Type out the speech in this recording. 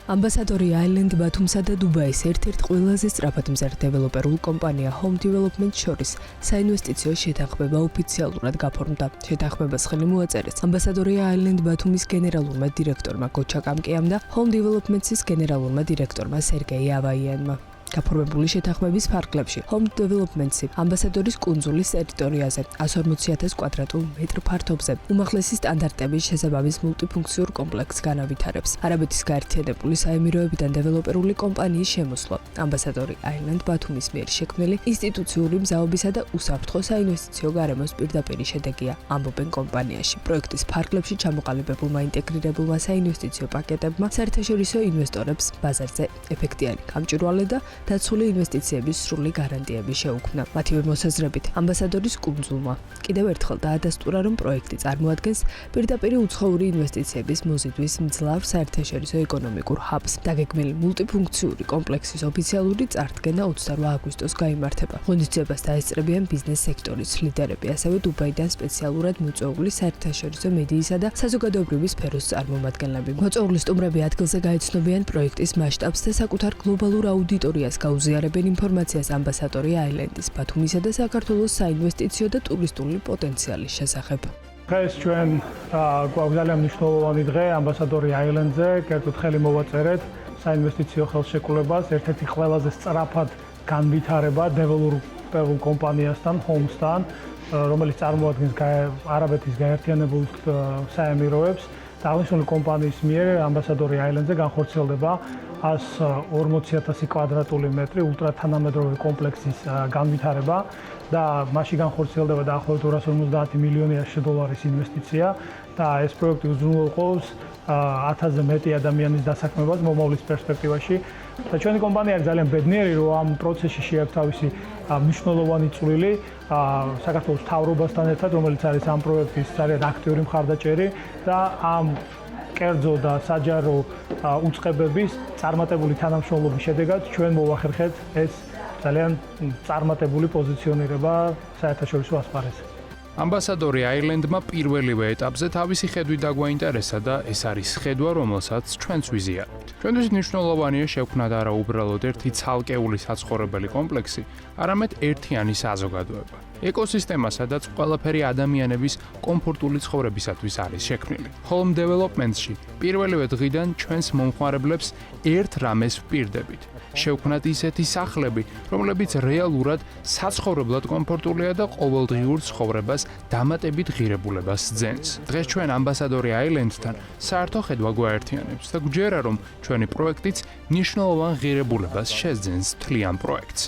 Ambassador Island ბათუმსა და დუბაის ერთ-ერთ ყველაზე სწრაფად მზარ დეველოპერულ კომპანია Home Development შორის საინვესტიციო შეთანხმება ოფიციალურად გაფორმდა. შეთანხმებას ხელი მოაწერეს Ambassador Island ბათუმის გენერალურმა დირექტორმა გოჩა კამკიამ და Home Development-ის გენერალურმა დირექტორმა სერგეი ავაიანმა. გაფორმებული შეთანხმების ფარგლებში Home Development-ი ამბასადორის კუნძულის ტერიტორიაზე 140,000 კვადრატულ მეტრ ფართობზე უმაღლესი სტანდარტების შესაბამის მულტიფუნქციურ კომპლექსს განავითარებს. არაბეთის გაერთიანებული საემიროებიდან დეველოპერული კომპანიის შემოსვლა Ambassador Island ბათუმის მიერ შექმნილი ინსტიტუციური მზაობისა და უსაფრთხო საინვესტიციო გარემოს პირდაპირი შედეგია, ამბობენ კომპანიაში. პროექტის ფარგლებში ჩამოყალიბებულმა ინტეგრირებულმა საინვესტიციო პაკეტებმა საერთაშორისო ინვესტორებს ბაზარზე ეფექტიანი გამჭვირვალე და დაცული ინვესტიციების სრული გარანტიები შეუქმნა. მათივე მოსაზრებით, ამბასადორის კუნძულმა კიდევ ერთხელ დაადასტურა, რომ პროექტი წარმოადგენს პირდაპირი უცხოური ინვესტიციების მოზიდვის მძლავრ საერთაშორისო ეკონომიკურ ჰაბს. დაგეგმილი მულტიფუნქციური კომპლექსის ოფიციალური წარდგენა 28 აგვისტოს გაიმართება. ღონისძიებას დაესწრებიან ბიზნეს სექტორის ლიდერები, ასევე დუბაიდან სპეციალურად მოწვეული საერთაშორისო მედიისა და საზოგადოებრივი სფეროს წარმომადგენლები. მოწვეული სტუმრები ადგილზე გაეცნობიან პროექტის მასშტაბს და საკუთარ გლობალურ აუდიტორიას გაუზიარებენ ინფორმაციას Ambassador Island-ის ბათუმისა და საქართველოს საინვესტიციო და ტურისტული პოტენციალის შესახებ. დღეს ჩვენ გვაქვს ძალიან მნიშვნელოვანი დღე Ambassador Island-ზე, კერძოდ ხელი მოვაწერეთ საინვესტიციო ხელშეკრულებას, ერთ-ერთი ყველაზე სწრაფად განვითარება დეველოპერულ კომპანიასთან, Home-სთან, რომელიც წარმოადგენს არაბეთის გაერთიანებულ საემიროებს. აღნიშნული კომპანიის მიერ Ambassador Island-ზე განხორციელდება 140,000 კვადრატული მეტრი ულტრათანამედროვე კომპლექსის განვითარება და მასში განხორციელდება დაახლოებით 250 მილიონი დოლარის ინვესტიცია და ეს პროექტი უზრუნველყოფს 1000-ზე მეტი ადამიანის დასაქმებას მომავლის პერსპექტივაში. და ჩვენი კომპანია არის ძალიან ბედნიერი, რომ ამ პროცესში შეაქვს თავისი მნიშვნელოვანი წვლილი საქართველოს მთავრობასთან ერთად, რომელიც არის ამ პროექტის ძალიან აქტიური მხარდაჭერი და ამ კერძო და საჯარო უწყებების წარმატებული თანამშრომლობის შედეგად ჩვენ მოვახერხეთ ეს ძალიან წარმატებული პოზიციონირება საერთაშორისო ასპარეზზე. Ambassador Island-მა პირველივე ეტაპზე თავისი ხედვით დაგვაინტერესა და ეს არის ხედვა, რომელსაც ჩვენც ვიზიარებთ. ჩვენთვის მნიშვნელოვანია შევქმნათ არა უბრალოდ ერთი ცალკეული საცხოვრებელი კომპლექსი, არამედ ერთიანი საზოგადოება. ეკოსისტემა, სადაც ყველაფერი ადამიანების კომფორტული ცხოვრებისათვის არის შექმნილი. Home Development-ში პირველივე დღიდან ჩვენს მომხმარებლებს ერთ რამეს ვპირდებით. შევქმნათ ისეთი სახლები, რომლებიც რეალურად საცხოვრებლად კომფორტულია და ყოველდღიურ ცხოვრებას დამატებით ღირებულებას ძენს. დღეს ჩვენ Ambassador Island-თან საერთო ხედვა გვაერთიანებს და გვჯერა, რომ ჩვენი პროექტიც მნიშვნელოვან ღირებულებას შეძენს თლიან პროექტს.